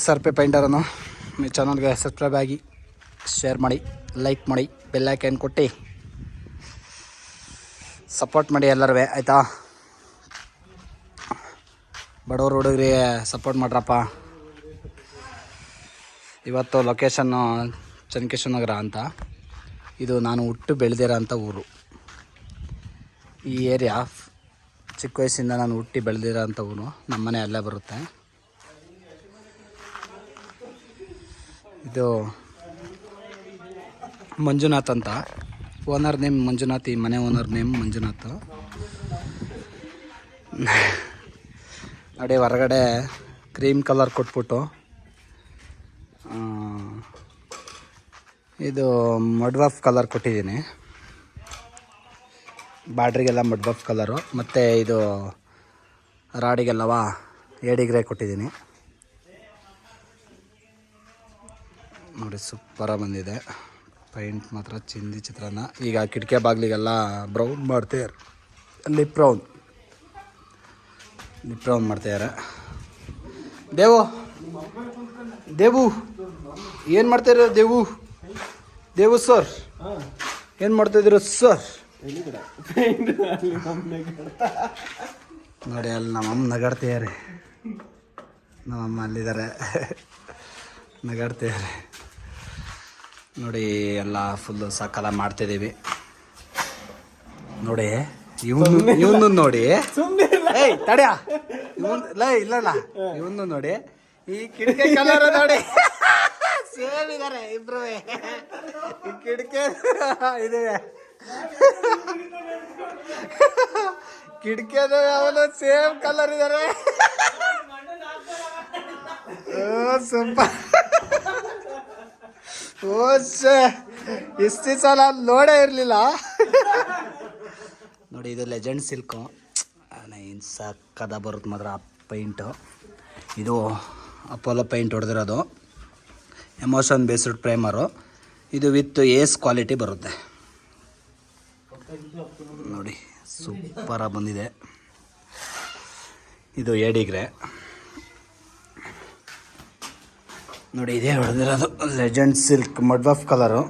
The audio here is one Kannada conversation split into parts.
SRP ಪೈಂಟರನ್ನು ಈ ಚಾನಲ್ಗೆ ಸಬ್ಸ್ಕ್ರೈಬ್ ಆಗಿ ಶೇರ್ ಮಾಡಿ, ಲೈಕ್ ಮಾಡಿ, ಬೆಲ್ ಐಕಾನ್ ಕೊಟ್ಟು ಸಪೋರ್ಟ್ ಮಾಡಿ ಎಲ್ಲರೂ, ಆಯಿತಾ? ಬಡವರು ಹುಡುಗರಿಗೆ ಸಪೋರ್ಟ್ ಮಾಡ್ರಪ್ಪ. ಇವತ್ತು ಲೊಕೇಶನ್ನು ಚೆನ್ನಕೇಶವ ನಗರ ಅಂತ. ಇದು ನಾನು ಹುಟ್ಟು ಬೆಳೆದಿರೋ ಅಂಥ ಊರು. ಈ ಏರಿಯಾ ಚಿಕ್ಕ ವಯಸ್ಸಿಂದ ನಾನು ಹುಟ್ಟಿ ಬೆಳೆದಿರೋ ಅಂಥ ಊರು. ನಮ್ಮನೆ ಅಲ್ಲೇ ಬರುತ್ತೆ. ಇದು ಮಂಜುನಾಥ್ ಅಂತ, ಓನರ್ ನೇಮ್ ಮಂಜುನಾಥ್. ಈ ಮನೆ ಓನರ್ ನೇಮ್ ಮಂಜುನಾಥ್. ನೋಡಿ, ಹೊರಗಡೆ ಕ್ರೀಮ್ ಕಲರ್ ಕೊಟ್ಬಿಟ್ಟು ಇದು ಮಡ್ವಾಫ್ ಕಲರ್ ಕೊಟ್ಟಿದ್ದೀನಿ. ಬಾರ್ಡ್ರಿಗೆಲ್ಲ ಮಡ್ವಾಫ್ ಕಲರು, ಮತ್ತು ಇದು ರಾಡಿಗೆಲ್ಲವ ಏಡಿಗ್ರೇ ಕೊಟ್ಟಿದ್ದೀನಿ. ನೋಡಿ, ಸೂಪರಾಗಿ ಬಂದಿದೆ. ಪೈಂಟ್ ಮಾತ್ರ ಚಿಂದಿ ಚಿತ್ರಾನ್ನ. ಈಗ ಕಿಟಕಿ ಬಾಗಿಲಿಗೆಲ್ಲ ಬ್ರೌನ್ ಮಾಡ್ತಾರೆ, ಲಿಪ್ ಬ್ರೌನ್ ಮಾಡ್ತಾಯಿದ್ದಾರೆ. ದೇವು ಏನು ಮಾಡ್ತಾಯಿರೋ? ದೇವು ಸರ್ ಏನು ಮಾಡ್ತಾಯಿದ್ದೀರ ಸರ್? ನೋಡಿ, ಅಲ್ಲಿ ನಮ್ಮಮ್ಮ ನಗಾಡ್ತಿದ್ದಾರೆ. ನಮ್ಮಮ್ಮ ಅಲ್ಲಿದ್ದಾರೆ, ನಗಾಡ್ತಿದ್ದಾರೆ. ನೋಡಿ, ಎಲ್ಲ ಫುಲ್ಲು ಸಕಾಲ ಮಾಡ್ತಿದ್ದೀವಿ. ನೋಡಿ, ಇವನು ನೋಡಿ, ಏಯ್ ತಡ್ಯಾ, ಇಲ್ಲ ಇವನು ನೋಡಿ, ಈ ಕಿಟಕಿ ಕಲರ್ ನೋಡಿ ಸೇಮ್ ಇದಾರೆ ಇಬ್ರು. ಈ ಕಿಟಕಿ ಇದಿವೆ, ಕಿಟಕಿದು ಅವನು ಸೇಮ್ ಕಲರ್ ಇದಾರೆ. ಸೂಪರ್. ಇಷ್ಟು ಸಲ ನೋಡೇ ಇರಲಿಲ್ಲ. ನೋಡಿ, ಇದು ಲೆಜೆಂಡ್ ಸಿಲ್ಕು. ಏನು ಸಕ್ಕದ ಬರುತ್ತೆ ಮಾತ್ರ ಆ ಪೈಂಟು. ಇದು ಅಪೋಲೋ ಪೈಂಟ್ ಹೊಡೆದಿರೋದು, ಎಮೋಷನ್ ಬೇಸ್ಡ್ ಪ್ರೈಮರು. ಇದು ವಿತ್ ಏಸ್ ಕ್ವಾಲಿಟಿ ಬರುತ್ತೆ. ನೋಡಿ, ಸೂಪರಾಗಿ ಬಂದಿದೆ. ಇದು ಏಡಿಗ್ರೆ. ನೋಡಿ, ಇದೇ ಹೊಡೆದಿರೋದು ಲೆಜೆಂಡ್ ಸಿಲ್ಕ್ ಮಡ್ವಾಫ್ ಕಲರು.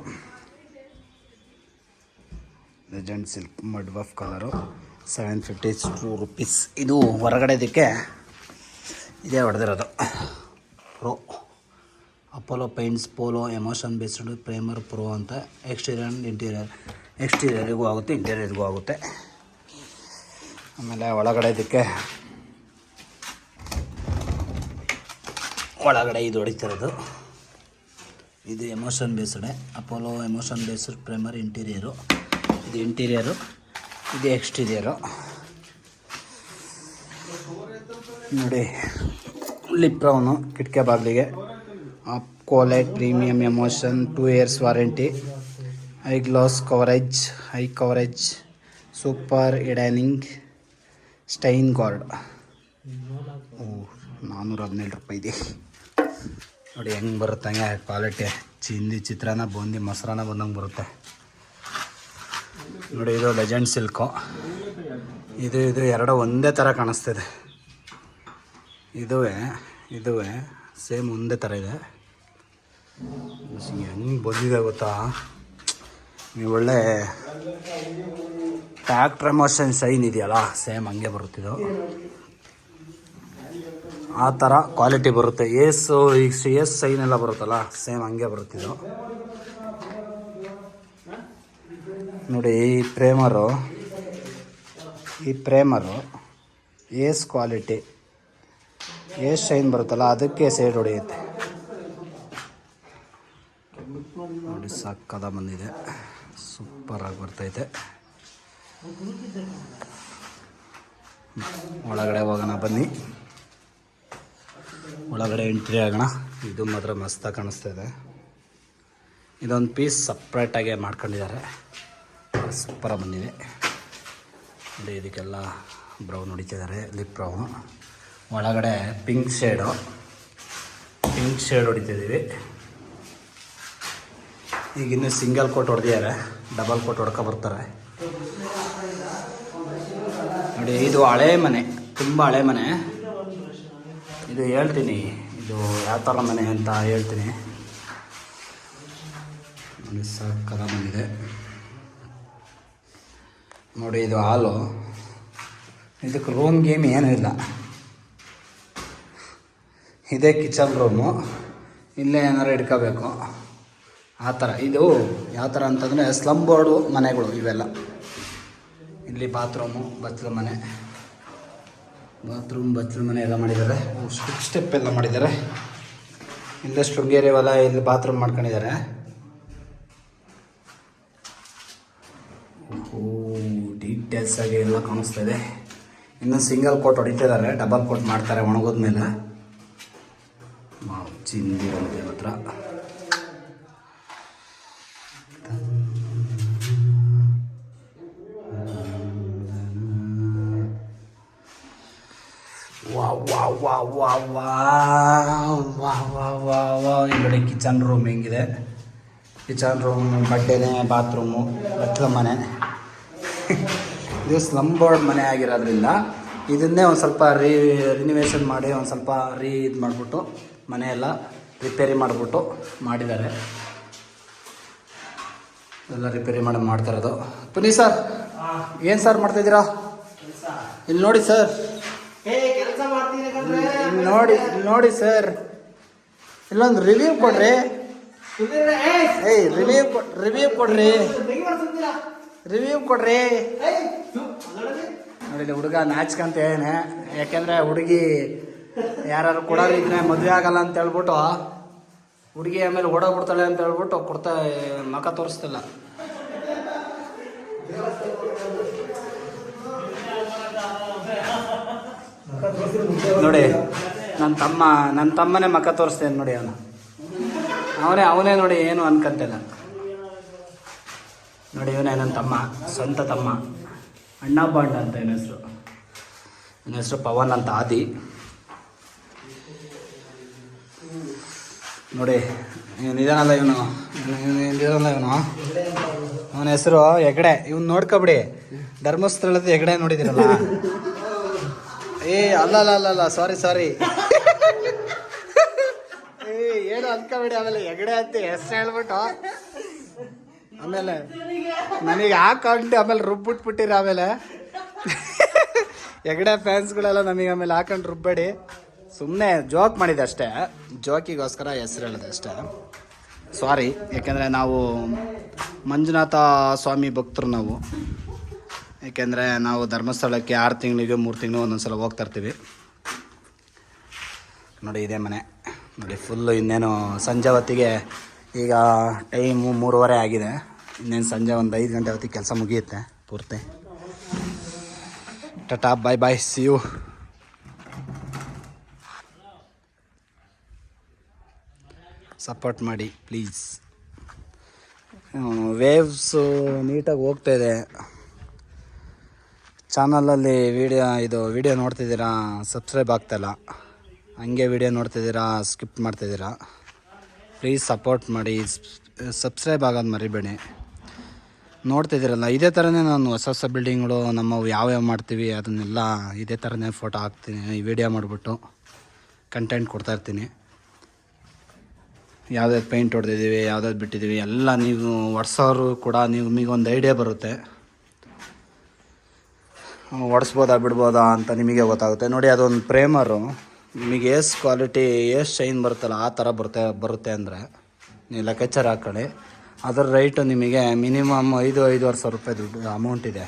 ಲೆಜೆಂಡ್ ಸಿಲ್ಕ್ ಮಡ್ವಾಫ್ ಕಲರು 752 rupees. ಇದು ಹೊರಗಡೆದಕ್ಕೆ ಇದೇ ಹೊಡೆದಿರೋದು. Pro Apollo paints Polo emotion based primer pro ಅಂತ. Exterior and interior. ಎಕ್ಸ್ಟೀರಿಯರಿಗೂ ಆಗುತ್ತೆ, ಇಂಟೀರಿಯರ್ಗೂ ಆಗುತ್ತೆ. ಆಮೇಲೆ ಒಳಗಡೆ ಇದು ಹೊಡಿತಿರೋದು. ಇದು emotion based Apollo emotion based primer interior. ಇದು ಇಂಟೀರಿಯರು, ಇದು ಎಕ್ಸ್ಟೀರಿಯರು. ನೋಡಿ, ಲಿಪ್ ಬ್ರೌನು ಕಿಟಕಿ ಬಾಗಿಲಿಗೆ. ಕೋಲೈಟ್ premium emotion 2 years warranty. High gloss coverage, high coverage, super ಇಡೈನಿಂಗ್, ಸ್ಟೈನ್ ಗಾರ್ಡ್. 417 ರೂಪಾಯಿ ಇದೆ. ನೋಡಿ ಹೆಂಗೆ ಬರುತ್ತೆ, ಹಂಗೆ ಕ್ವಾಲಿಟಿ. ಚಿಂದಿ ಚಿತ್ರಾನ್ನ ಬೂಂದಿ ಮೊಸರನ್ನ ಬಂದಂಗೆ ಬರುತ್ತೆ. ನೋಡಿ, ಇದು ಲೆಜೆಂಡ್ ಸಿಲ್ಕು. ಇದು ಎರಡು ಒಂದೇ ಥರ ಕಾಣಿಸ್ತಿದೆ. ಇದುವೇ ಸೇಮ್ ಒಂದೇ ಥರ ಇದೆ. ಹೆಂಗೆ ಬಂದಿದೆ ಗೊತ್ತಾ? ನೀವು ಒಳ್ಳೆ ಟ್ಯಾಕ್ಟ್ರ್ ಎಮೋಷನ್ ಶೈನ್ ಇದೆಯಲ್ಲ, ಸೇಮ್ ಹಂಗೆ ಬರುತ್ತಿದ್ದು. ಆ ಥರ ಕ್ವಾಲಿಟಿ ಬರುತ್ತೆ. ಏಸ್ ಶೈನ್ ಎಲ್ಲ ಬರುತ್ತಲ್ಲ, ಸೇಮ್ ಹಂಗೆ ಬರುತ್ತಿದ್ದು. ನೋಡಿ, ಈ ಪ್ರೇಮರು ಏಸ್ ಕ್ವಾಲಿಟಿ, ಏಸ್ ಶೈನ್ ಬರುತ್ತಲ್ಲ, ಅದಕ್ಕೆ ಸೇಡ್ ಹೊಡೆಯುತ್ತೆ. ನೋಡಿ, ಸಕ್ಕದ ಬಂದಿದೆ, ಸೂಪರಾಗಿ ಬರ್ತೈತೆ. ಒಳಗಡೆ ಹೋಗೋಣ ಬನ್ನಿ. ಒಳಗಡೆ ಎಂಟ್ರಿ ಆಗೋಣ. ಇದು ಮಾತ್ರ ಮಸ್ತಾಗಿ ಕಾಣಿಸ್ತಾ ಇದೆ. ಇದೊಂದು ಪೀಸ್ ಸಪ್ರೇಟಾಗೆ ಮಾಡ್ಕೊಂಡಿದ್ದಾರೆ, ಸೂಪರಾಗಿ ಬಂದಿದೆ. ನೋಡಿ, ಇದಕ್ಕೆಲ್ಲ ಬ್ರೌನ್ ಹೊಡಿತಿದ್ದಾರೆ, ಲಿಪ್ ಬ್ರೌನು. ಒಳಗಡೆ ಪಿಂಕ್ ಶೇಡ್ ಹೊಡಿತಿದ್ದೀವಿ. ಈಗ ಇನ್ನೂ ಸಿಂಗಲ್ ಕೋಟ್ ಹೊಡೆದಿದ್ದಾರೆ, ಡಬಲ್ ಕೋಟ್ ಹೊಡ್ಕೊಬರ್ತಾರೆ. ನೋಡಿ, ಇದು ಹಳೆ ಮನೆ, ತುಂಬ ಹಳೆ ಮನೆ. ಇದು ಹೇಳ್ತೀನಿ, ಇದು ಯಾವ ಥರ ಮನೆ ಅಂತ ಹೇಳ್ತೀನಿ ನೋಡಿ. ಸಕ್ಕದ ಬಂದಿದೆ ನೋಡಿ. ಇದು ಹಾಲು, ಇದಕ್ಕೆ ರೂಮ್ ಗೇಮ್ ಏನೂ ಇಲ್ಲ. ಇದೇ ಕಿಚನ್ ರೂಮು, ಇಲ್ಲೇ ಏನಾರು ಇಟ್ಕೋಬೇಕು ಆ ಥರ. ಇದು ಯಾವ ಥರ ಅಂತಂದರೆ ಸ್ಲಮ್ ಬೋರ್ಡು ಮನೆಗಳು ಇವೆಲ್ಲ. ಇಲ್ಲಿ ಬಾತ್ರೂಮು, ಬಚ್ಚಲು ಮನೆ, ಬಚ್ಚಲು ಮನೆ ಎಲ್ಲ ಮಾಡಿದ್ದಾರೆ. ಸ್ಟೆಪ್ ಎಲ್ಲ ಮಾಡಿದ್ದಾರೆ. ಇಲ್ಲೇ ಶೃಂಗೇರಿ ಹೊಲ, ಇಲ್ಲಿ ಬಾತ್ರೂಮ್ ಮಾಡ್ಕೊಂಡಿದ್ದಾರೆ. ಡೀಟೇಲ್ಸ್ ಆಗಿ ಎಲ್ಲ ಕಾಣಿಸ್ತಾ ಇದೆ. ಇನ್ನು ಸಿಂಗಲ್ ಕೋಟ್ ಹೊಡಿತಿದ್ದಾರೆ, ಡಬಲ್ ಕೋಟ್ ಮಾಡ್ತಾರೆ ಒಣಗೋದ್ಮೇಲೆ. ಚಿಂದಿ ಬಂದಿದೆ ಹತ್ರ. ಇಲ್ಲಿ ಕಿಚನ್ ರೂಮ್ ಹೆಂಗಿದೆ. ಕಿಚನ್ ರೂಮ್, ಬಡ್ಡೆನೆ, ಬಾತ್ರೂಮು, ಬಚ್ಚಲ ಮನೆ. ಇದು ಸ್ಲಮ್ ಬೋರ್ಡ್ ಮನೆ ಆಗಿರೋದ್ರಿಂದ ಇದನ್ನೇ ಒಂದು ಸ್ವಲ್ಪ ರಿನಿವೇಷನ್ ಮಾಡಿ ಒಂದು ಸ್ವಲ್ಪ ಇದು ಮಾಡಿಬಿಟ್ಟು ಮನೆಯೆಲ್ಲ ರಿಪೇರಿ ಮಾಡಿಬಿಟ್ಟು ಮಾಡಿದ್ದಾರೆ. ಎಲ್ಲ ರಿಪೇರಿ ಮಾಡ್ತಾ ಇರೋದು. ಪುನಿ ಸರ್, ಏನು ಸರ್ ಮಾಡ್ತಾಯಿದ್ದೀರಾ? ಇಲ್ಲಿ ನೋಡಿ ಸರ್, ನೋಡಿ ಸರ್, ಇಲ್ಲೊಂದು ರಿವ್ಯೂ ಕೊಡ್ರಿ. ರಿವ್ಯೂ ಕೊಡ್ರಿ. ನೋಡಿ ಹುಡುಗ ನಾಚ್ಕಂತ ಏನೇ, ಯಾಕೆಂದರೆ ಹುಡುಗಿ ಯಾರು ಕೊಡೋರು ಇದ್ರೆ ಮದುವೆ ಆಗಲ್ಲ ಅಂತ ಹೇಳ್ಬಿಟ್ಟು ಹುಡುಗಿ ಆಮೇಲೆ ಓಡೋಗ್ಬಿಡ್ತಾಳೆ ಅಂತ ಹೇಳ್ಬಿಟ್ಟು ಮಖ ತೋರಿಸ್ತಿಲ್ಲ. ನೋಡಿ ನನ್ನ ತಮ್ಮನೇ ಮಖ ತೋರಿಸ್ತೇನೆ ನೋಡಿ. ಅವನೇ ನೋಡಿ, ಏನು ಅನ್ಕಂತಿಲ್ಲ ನೋಡಿ. ಇವನೇ ನನ್ನ ತಮ್ಮ, ಸ್ವಂತ ತಮ್ಮ, ಅಣ್ಣ ಬಾಂಡ್ ಅಂತ ಇವನ ಹೆಸರು ಪವನ್ ಅಂತ, ಆದಿ ನೋಡಿ. ಇವನಿದಾನಲ್ಲ ಇವನು ಅವನ ಹೆಸರು ಹೆಗಡೆ. ಇವನು ನೋಡ್ಕೊಬಿಡಿ, ಧರ್ಮಸ್ಥಳದ ಹೆಗಡೆ ನೋಡಿದಿರಲ್ಲ. ಅಲ್ಲ ಸಾರಿ ಏನು ಅನ್ಕೋಬೇಡಿ. ಆಮೇಲೆ ಹೆಗಡೆ ಅಂತ ಹೆಸರು ಹೇಳ್ಬಿಟ್ಟು ಆಮೇಲೆ ನನಗೆ ಹಾಕೊಂಡು ಆಮೇಲೆ ರುಬ್ಬಿಟ್ಬಿಟ್ಟಿರ. ಆಮೇಲೆ ಹೆಗಡೆ ಫ್ಯಾನ್ಸ್ಗಳೆಲ್ಲ ನಮಗೆ ಆಮೇಲೆ ಹಾಕೊಂಡು ರುಬ್ಬೇಡಿ. ಸುಮ್ಮನೆ ಜೋಕ್ ಮಾಡಿದೆ ಅಷ್ಟೇ, ಜೋಕಿಗೋಸ್ಕರ ಹೆಸರು ಹೇಳಿದೆ ಅಷ್ಟೇ. ಸಾರಿ, ಯಾಕೆಂದರೆ ನಾವು ಮಂಜುನಾಥ ಸ್ವಾಮಿ ಭಕ್ತರು ನಾವು. ಏಕೆಂದರೆ ನಾವು ಧರ್ಮಸ್ಥಳಕ್ಕೆ 6 ತಿಂಗಳಿಗೆ 3 ತಿಂಗಳು ಒಂದೊಂದು ಸಲ ಹೋಗ್ತಾ ಇರ್ತೀವಿ. ನೋಡಿ ಇದೇ ಮನೆ ನೋಡಿ ಫುಲ್ಲು. ಇನ್ನೇನು ಸಂಜೆ ಹೊತ್ತಿಗೆ, ಈಗ ಟೈಮು 3:30 ಆಗಿದೆ. ಇನ್ನೇನು ಸಂಜೆ ಒಂದು 5 ಗಂಟೆ ಹೊತ್ತಿಗೆ ಕೆಲಸ ಮುಗಿಯುತ್ತೆ ಪೂರ್ತಿ. ಟಾಟಾ, ಬಾಯ್, ಸಿ ಯು. ಸಪೋರ್ಟ್ ಮಾಡಿ ಪ್ಲೀಸ್. ವೇವ್ಸು ನೀಟಾಗಿ ಹೋಗ್ತಾಯಿದೆ. ಚಾನಲಲ್ಲಿ ವಿಡಿಯೋ ನೋಡ್ತಿದ್ದೀರಾ, ಸಬ್ಸ್ಕ್ರೈಬ್ ಆಗ್ತಾಯಿಲ್ಲ. ಹಂಗೆ ವಿಡಿಯೋ ನೋಡ್ತಿದ್ದೀರಾ, ಸ್ಕಿಪ್ ಮಾಡ್ತಿದ್ದೀರಾ. ಪ್ಲೀಸ್ ಸಪೋರ್ಟ್ ಮಾಡಿ, ಸಬ್ಸ್ಕ್ರೈಬ್ ಆಗೋದು ಮರಿಬೇಡಿ. ನೋಡ್ತಿದ್ದೀರಲ್ಲ, ಇದೇ ಥರನೇ ನಾನು ಹೊಸ ಬಿಲ್ಡಿಂಗ್ಗಳು ನಮ್ಮವು ಯಾವ್ಯಾವ ಮಾಡ್ತೀವಿ ಅದನ್ನೆಲ್ಲ ಇದೇ ಥರನೇ ಫೋಟೋ ಹಾಕ್ತೀನಿ, ವಿಡಿಯೋ ಮಾಡಿಬಿಟ್ಟು ಕಂಟೆಂಟ್ ಕೊಡ್ತಾಯಿರ್ತೀನಿ. ಯಾವ್ದಾದ್ರು ಪೇಂಟ್ ಹೊಡೆದಿದ್ದೀವಿ, ಯಾವ್ದಾದ್ರು ಬಿಟ್ಟಿದ್ದೀವಿ ಎಲ್ಲ ನೀವು ಒಡ್ಸೋರು ಕೂಡ ನಿಮಗೊಂದು ಐಡಿಯಾ ಬರುತ್ತೆ. ಒಡಿಸ್ಬೋದಾ ಬಿಡ್ಬೋದಾ ಅಂತ ನಿಮಗೆ ಗೊತ್ತಾಗುತ್ತೆ. ನೋಡಿ ಅದೊಂದು ಪ್ರೇಮರು ನಿಮಗೆ ಎಷ್ಟು ಕ್ವಾಲಿಟಿ, ಎಷ್ಟು ಶೈನ್ ಬರುತ್ತಲ್ಲ ಆ ಥರ ಬರುತ್ತೆ ಅಂದರೆ ನೀವು ಲೆಕ್ಕಾಚಾರ ಹಾಕೊಳ್ಳಿ. ಅದರ ರೈಟು ನಿಮಗೆ ಮಿನಿಮಮ್ 5,000-5,500 ರೂಪಾಯಿ ದುಡ್ಡು ಅಮೌಂಟ್ ಇದೆ.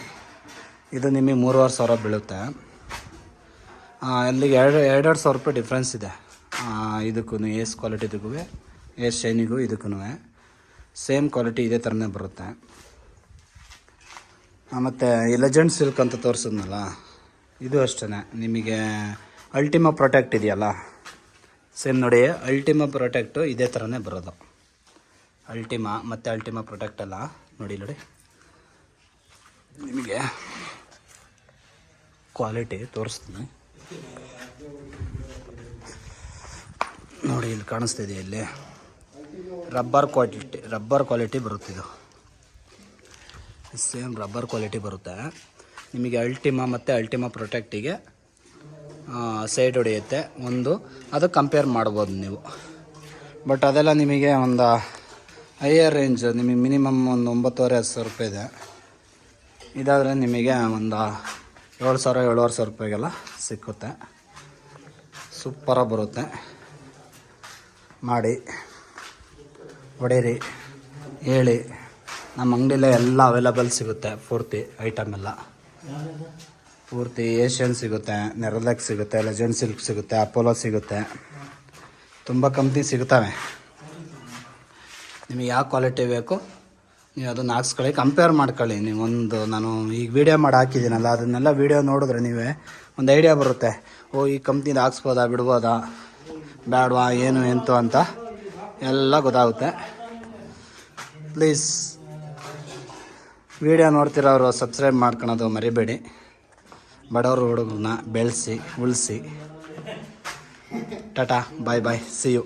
ಇದು ನಿಮಗೆ 3,500 ಬೀಳುತ್ತೆ. ಅಲ್ಲಿಗೆ 2,000 ರೂಪಾಯಿ ಡಿಫ್ರೆನ್ಸ್ ಇದೆ. ಇದಕ್ಕೂ ಏಸ್ ಕ್ವಾಲಿಟಿದಕ್ಕೂ, ಏಸ್ ಶೈನಿಗೂ ಇದಕ್ಕೂ ಸೇಮ್ ಕ್ವಾಲಿಟಿ ಇದೇ ಥರನೇ ಬರುತ್ತೆ. ಮತ್ತು ಈ ಲೆಜೆಂಡ್ ಸಿಲ್ಕ್ ಅಂತ ತೋರಿಸಿದ್ನಲ್ಲ, ಇದು ಅಷ್ಟೇ ನಿಮಗೆ ಅಲ್ಟಿಮಾ ಪ್ರೊಟೆಕ್ಟ್ ಇದೆಯಲ್ಲ, ಸೇಮ್ ನೋಡಿ ಅಲ್ಟಿಮಾ ಪ್ರೊಟೆಕ್ಟು ಇದೇ ಥರನೇ ಬರೋದು. ಅಲ್ಟಿಮಾ ಮತ್ತು ಅಲ್ಟಿಮಾ ಪ್ರೊಟೆಕ್ಟ್ ಎಲ್ಲ ನೋಡಿ ನಿಮಗೆ ಕ್ವಾಲಿಟಿ ತೋರಿಸ್ತೀನಿ ನೋಡಿ. ಇಲ್ಲಿ ಕಾಣಿಸ್ತಿದೆ, ಇಲ್ಲಿ ರಬ್ಬರ್ ಕ್ವಾಲಿಟಿ ಬರುತ್ತೆ. ಇದು ಸೇಮ್ ರಬ್ಬರ್ ಕ್ವಾಲಿಟಿ ಬರುತ್ತೆ ನಿಮಗೆ. ಅಲ್ಟಿಮಾ ಮತ್ತು ಅಲ್ಟಿಮಾ ಪ್ರೊಟೆಕ್ಟಿಗೆ ಸೈಡ್ ಹೊಡೆಯುತ್ತೆ ಒಂದು, ಅದು ಕಂಪೇರ್ ಮಾಡ್ಬೋದು ನೀವು. ಬಟ್ ಅದೆಲ್ಲ ನಿಮಗೆ ಒಂದು ಹೈಯರ್ ರೇಂಜ್, ನಿಮಗೆ ಮಿನಿಮಮ್ ಒಂದು 9,500 ರೂಪಾಯಿ ಇದೆ. ಇದಾದರೆ ನಿಮಗೆ ಒಂದು 7,000-7,500 ರೂಪಾಯಿಗೆಲ್ಲ ಸಿಕ್ಕುತ್ತೆ. ಸೂಪರಾಗಿ ಬರುತ್ತೆ. ಮಾಡಿ ಹೊಡೀರಿ, ಹೇಳಿ. ನಮ್ಮ ಅಂಗಡಿಲೇ ಎಲ್ಲ ಅವೈಲಬಲ್ ಸಿಗುತ್ತೆ. ಪೂರ್ತಿ ಐಟಮ್ ಎಲ್ಲ ಪೂರ್ತಿ ಏಷ್ಯನ್ ಸಿಗುತ್ತೆ, ನೆರಲೆಕ್ಸ್ ಸಿಗುತ್ತೆ, ಲೆಜೆಂಡ್ ಸಿಲ್ಕ್ ಸಿಗುತ್ತೆ, ಅಪೋಲೋ ಸಿಗುತ್ತೆ, ತುಂಬ ಕಂಪ್ನಿ ಸಿಗ್ತವೆ. ನಿಮಗೆ ಯಾವ ಕ್ವಾಲಿಟಿ ಬೇಕು ನೀವು ಅದನ್ನು ಹಾಕ್ಸ್ಕೊಳ್ಳಿ, ಕಂಪೇರ್ ಮಾಡ್ಕೊಳ್ಳಿ. ನೀವೊಂದು ನಾನು ಈಗ ವೀಡಿಯೋ ಮಾಡಿ ಹಾಕಿದ್ದೀನಲ್ಲ, ಅದನ್ನೆಲ್ಲ ವೀಡಿಯೋ ನೋಡಿದ್ರೆ ನೀವೇ ಒಂದು ಐಡಿಯಾ ಬರುತ್ತೆ. ಓ, ಈ ಕಂಪ್ನಿದು ಹಾಕ್ಸ್ಬೋದಾ, ಬಿಡ್ಬೋದಾ, ಬೇಡವಾ, ಏನು ಎಂತು ಅಂತ ಎಲ್ಲ ಗೊತ್ತಾಗುತ್ತೆ. ಪ್ಲೀಸ್ ವೀಡಿಯೋ ನೋಡ್ತಿರೋರು ಸಬ್ಸ್ಕ್ರೈಬ್ ಮಾಡ್ಕೊಳೋದು ಮರಿಬೇಡಿ. ಬಡವರು ಹುಡುಗರನ್ನ ಬೆಳೆಸಿ ಉಳಿಸಿ. ಟಾಟಾ, ಬಾಯ್ ಬಾಯ್, ಸಿ ಯು.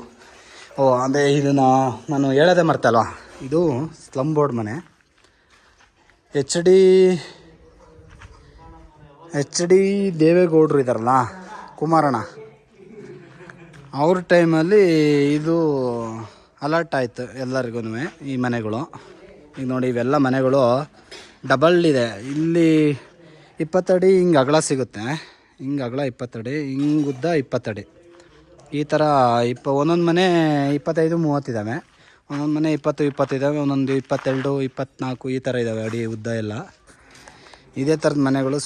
ಓ, ಅದೇ ಇದನ್ನು ನಾನು ಹೇಳೋದೇ ಮರ್ತಲ್ವ, ಇದು ಸ್ಲಮ್ ಬೋರ್ಡ್ ಮನೆ. ಎಚ್ ಡಿ ದೇವೇಗೌಡರು ಇದ್ದಾರಲ್ಲ, ಕುಮಾರಣ್ಣ ಅವ್ರ ಟೈಮಲ್ಲಿ ಇದು ಅಲರ್ಟ್ ಆಯಿತು ಎಲ್ಲರಿಗೂ ಈ ಮನೆಗಳು. ಈಗ ನೋಡಿ, ಇವೆಲ್ಲ ಮನೆಗಳು ಡಬಲ್ ಇದೆ. ಇಲ್ಲಿ 20 ಅಡಿ ಹಿಂಗೆ ಅಗಲ ಸಿಗುತ್ತೆ, ಹಿಂಗೆ ಅಗಲ 20 ಅಡಿ, ಹಿಂಗೆ ಉದ್ದ 20 ಅಡಿ. ಈ ಥರ ಒಂದೊಂದು ಮನೆ 25-30 ಇದ್ದಾವೆ, ಒಂದೊಂದು ಮನೆ 20-20 ಇದ್ದಾವೆ, ಒಂದೊಂದು 22-24 ಈ ಥರ ಇದ್ದಾವೆ ಅಡಿ ಉದ್ದ ಎಲ್ಲ. ಇದೇ ಥರದ ಮನೆಗಳು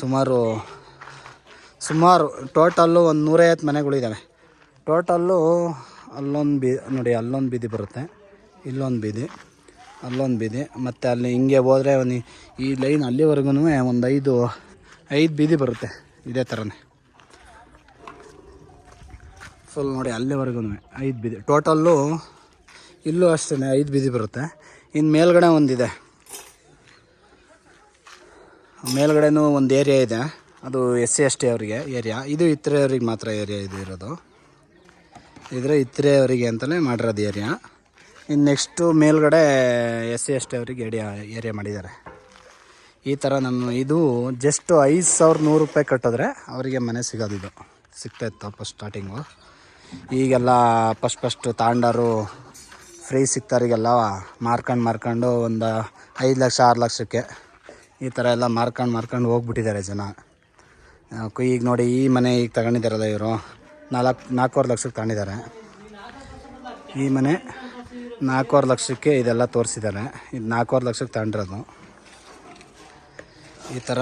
ಸುಮಾರು ಟೋಟಲ್ಲು ಒಂದು 150 ಮನೆಗಳಿದ್ದಾವೆ. ಟೋಟಲ್ಲು ಅಲ್ಲೊಂದು ನೋಡಿ, ಅಲ್ಲೊಂದು ಬೀದಿ ಬರುತ್ತೆ, ಇಲ್ಲೊಂದು ಬೀದಿ, ಅಲ್ಲೊಂದು ಬೀದಿ, ಮತ್ತು ಅಲ್ಲಿ ಹಿಂಗೆ ಹೋದರೆ ಈ ಲೈನ್ ಅಲ್ಲಿವರೆಗೂ ಒಂದು 5 ಬೀದಿ ಬರುತ್ತೆ. ಇದೇ ಥರನೇ ಫುಲ್ ನೋಡಿ, ಅಲ್ಲಿವರೆಗೂ 5 ಬೀದಿ ಟೋಟಲ್ಲು. ಇಲ್ಲೂ ಅಷ್ಟೇ 5 ಬೀದಿ ಬರುತ್ತೆ. ಇನ್ನು ಮೇಲ್ಗಡೆ ಒಂದಿದೆ, ಮೇಲ್ಗಡೆನೂ ಒಂದು ಏರಿಯಾ ಇದೆ, ಅದು SC/ST ಅವರಿಗೆ ಏರಿಯಾ. ಇದು ಇತರೆಯವ್ರಿಗೆ ಮಾತ್ರ ಏರಿಯಾ ಇದು ಇರೋದು. ಇದ್ರೆ ಇತರೆಯವರಿಗೆ ಅಂತಲೇ ಮಾಡಿರೋದು ಏರಿಯಾ. ಇನ್ನು ನೆಕ್ಸ್ಟು ಮೇಲ್ಗಡೆ SC/ST ಅವರಿಗೆ ಏರಿಯಾ ಮಾಡಿದ್ದಾರೆ. ಈ ಥರ ಇದು ಜಸ್ಟ್ 5,100 ರೂಪಾಯಿ ಕಟ್ಟಿದ್ರೆ ಅವರಿಗೆ ಮನೆ ಸಿಗೋದು. ಇದು ಸಿಗ್ತಾಯಿತ್ತು ಫಸ್ಟ್ ಸ್ಟಾರ್ಟಿಂಗು. ಈಗೆಲ್ಲ ಫಸ್ಟು ತಾಂಡರು ಫ್ರೀ ಸಿಗ್ತಾರಿಗೆಲ್ಲ ಮಾರ್ಕೊಂಡು ಒಂದು 5 ಲಕ್ಷ 6 ಲಕ್ಷಕ್ಕೆ ಈ ಥರ ಎಲ್ಲ ಮಾರ್ಕೊಂಡು ಹೋಗ್ಬಿಟ್ಟಿದ್ದಾರೆ ಜನ. ಈಗ ನೋಡಿ, ಈ ಮನೆ ಈಗ ತಗೊಂಡಿದ್ದಾರಲ್ಲ ಇವರು 4.25 ಲಕ್ಷಕ್ಕೆ ತಗೊಂಡಿದ್ದಾರೆ. ಈ ಮನೆ 4.25 ಲಕ್ಷಕ್ಕೆ ಇದೆಲ್ಲ ತೋರಿಸಿದ್ದಾರೆ. ಇದು 4.25 ಲಕ್ಷಕ್ಕೆ ತಗೊಂಡಿರೋದು. ಈ ಥರ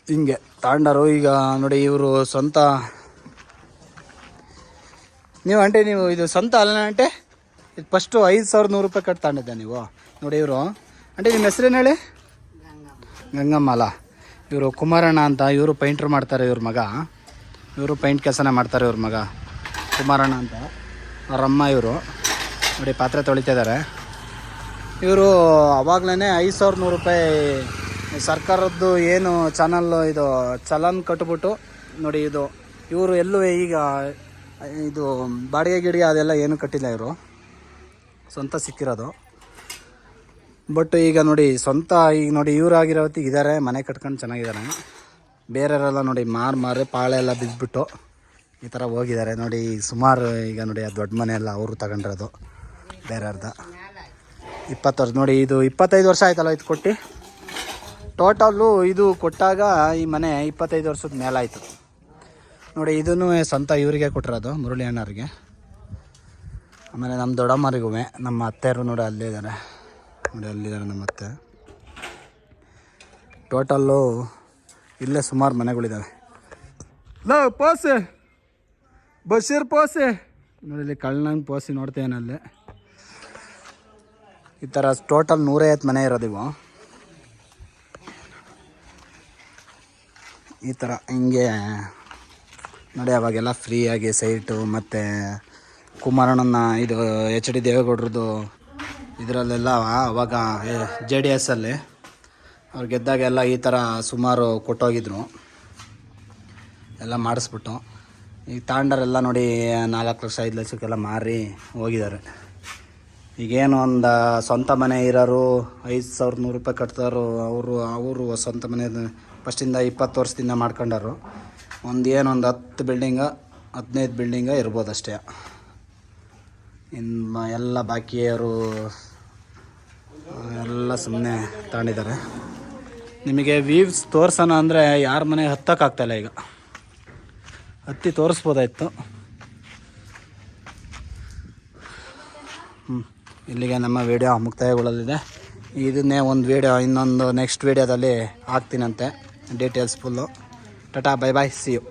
ಹಿಂಗೆ ತಗೊಂಡರು. ಈಗ ನೋಡಿ, ಇವರು ಸ್ವಂತ, ನೀವು ಇದು ಸ್ವಂತ ಅಲ್ಲ ಆಂಟೆ? ಇದು ಫಸ್ಟು 5,100 ರೂಪಾಯಿ ಕಟ್ಟಿ ತಗೊಂಡಿದ್ದೆ ನೀವು ನೋಡಿ. ಇವರು ಆಂಟಿ, ನಿಮ್ಮ ಹೆಸ್ರೇನು ಹೇಳಿ? ಗಂಗಮ್ಮ ಅಲ್ಲ, ಇವರು ಕುಮಾರಣ್ಣ ಅಂತ. ಇವರು ಪೈಂಟ್ರ್ ಮಾಡ್ತಾರೆ, ಇವ್ರ ಮಗ. ಇವರು ಪೈಂಟ್ ಕೆಲಸನೇ ಮಾಡ್ತಾರೆ, ಇವ್ರ ಮಗ ಕುಮಾರಣ್ಣ ಅಂತ. ಅವರಮ್ಮ ಇವರು ನೋಡಿ ಪಾತ್ರೆ ತೊಳಿತಿದ್ದಾರೆ. ಇವರು ಅವಾಗಲೇ 5,100 ರೂಪಾಯಿ ಸರ್ಕಾರದ್ದು ಏನು ಚಾನಲ್ಲು ಇದು ಚಲನ್ ಕಟ್ಬಿಟ್ಟು ನೋಡಿ. ಇದು ಇವರು ಎಲ್ಲೂ ಈಗ ಇದು ಬಾಡಿಗೆ ಗಿಡಿಗೆ ಅದೆಲ್ಲ ಏನೂ ಕಟ್ಟಿಲ್ಲ, ಇವರು ಸ್ವಂತ ಸಿಕ್ಕಿರೋದು. ಬಟ್ ಈಗ ನೋಡಿ ಸ್ವಂತ, ಈಗ ನೋಡಿ ಇವರಾಗಿರೋ ಹೊತ್ತಿಗೆ ಇದ್ದಾರೆ, ಮನೆ ಕಟ್ಕೊಂಡು ಚೆನ್ನಾಗಿದ್ದಾರೆ. ಬೇರೆಯವರೆಲ್ಲ ನೋಡಿ ಮಾರಿ ಪಾಳೆ ಎಲ್ಲ ಬಿದ್ದುಬಿಟ್ಟು ಈ ಥರ ಹೋಗಿದ್ದಾರೆ ನೋಡಿ. ಸುಮಾರು ಈಗ ನೋಡಿ, ಆ ದೊಡ್ಡ ಮನೆ ಎಲ್ಲ ಅವರು ತಗೊಂಡಿರೋದು ಬೇರೆಯವ್ರದ. 20 ವರ್ಷ ನೋಡಿ, ಇದು 25 ವರ್ಷ ಆಯ್ತಲ್ಲ ಇದು ಕೊಟ್ಟು. ಟೋಟಲ್ಲು ಇದು ಕೊಟ್ಟಾಗ ಈ ಮನೆ 25 ವರ್ಷದ ಮೇಲಾಯಿತು ನೋಡಿ. ಇದನ್ನು ಸ್ವಂತ ಇವರಿಗೆ ಕೊಟ್ಟಿರೋದು, ಮುರಳಿ ಅಣ್ಣವ್ರಿಗೆ. ಆಮೇಲೆ ನಮ್ಮ ದೊಡ್ಡಮ್ಮರಿಗೂ, ನಮ್ಮ ಅತ್ತೆಯರು ನೋಡಿ ಅಲ್ಲೇ ಇದ್ದಾರೆ ನೋಡಿ, ಅಲ್ಲಿದ್ದಾರೆ ನಮ್ಮ ಅತ್ತೆ. ಟೋಟಲ್ಲು ಇಲ್ಲೇ ಸುಮಾರು ಮನೆಗಳಿದ್ದಾವೆ. ಪೋಸೆ ಬಶೀರ್ ಪೋಸೆ ನೋಡಿ, ಇಲ್ಲಿ ಕಳ್ಳನಂಗೆ ಪೋಸಿ ನೋಡ್ತೇನಲ್ಲೇ. ಈ ಥರ ಟೋಟಲ್ 150 ಮನೆ ಇರೋದಿವು. ಈ ಥರ ಹಿಂಗೆ ನೋಡಿ. ಅವಾಗೆಲ್ಲ ಫ್ರೀಯಾಗಿ ಸೈಟು ಮತ್ತು ಕುಮಾರಣ್ಣನ ಇದು HD ದೇವೇಗೌಡರದ್ದು ಇದರಲ್ಲೆಲ್ಲ ಅವಾಗ JDS ಅಲ್ಲಿ ಅವ್ರು ಗೆದ್ದಾಗೆಲ್ಲ ಈ ಥರ ಸುಮಾರು ಕೊಟ್ಟೋಗಿದ್ರು ಎಲ್ಲ ಮಾಡಿಸ್ಬಿಟ್ಟು. ಈಗ ತಾಂಡರೆಲ್ಲ ನೋಡಿ 4 ಲಕ್ಷ 5 ಲಕ್ಷಕ್ಕೆಲ್ಲ ಮಾರಿ ಹೋಗಿದ್ದಾರೆ. ಈಗೇನು ಒಂದು ಸ್ವಂತ ಮನೆ ಇರೋರು 5,100 ರೂಪಾಯಿ ಕಟ್ತಾರೋ ಅವರು ಸ್ವಂತ ಮನೆ ಫಸ್ಟಿಂದ 20 ವರ್ಷದಿಂದ ಮಾಡ್ಕೊಂಡಾರು. ಒಂದು 10 ಬಿಲ್ಡಿಂಗ 15 ಬಿಲ್ಡಿಂಗ ಇರ್ಬೋದು ಅಷ್ಟೇ. ಇನ್ನು ಎಲ್ಲ ಬಾಕಿಯವರು ಎಲ್ಲ ಸುಮ್ಮನೆ ತಗೊಂಡಿದ್ದಾರೆ. ನಿಮಗೆ ವ್ಯೂವ್ಸ್ ತೋರ್ಸೋಣ ಅಂದರೆ ಯಾರ ಮನೆಗೆ ಹತ್ತಕ್ಕಾಗ್ತಾಯಿಲ್ಲ. ಈಗ ಹತ್ತಿ ತೋರಿಸ್ಬೋದಾಯ್ತು. ಇಲ್ಲಿಗೆ ನಮ್ಮ ವೀಡಿಯೋ ಮುಕ್ತಾಯಗೊಳ್ಳಲಿದೆ. ಇದನ್ನೇ ಒಂದು ವೀಡಿಯೋ ಇನ್ನೊಂದು ನೆಕ್ಸ್ಟ್ ವೀಡಿಯೋದಲ್ಲಿ ಹಾಕ್ತೀನಂತೆ, details full. Tata, bye bye, see you.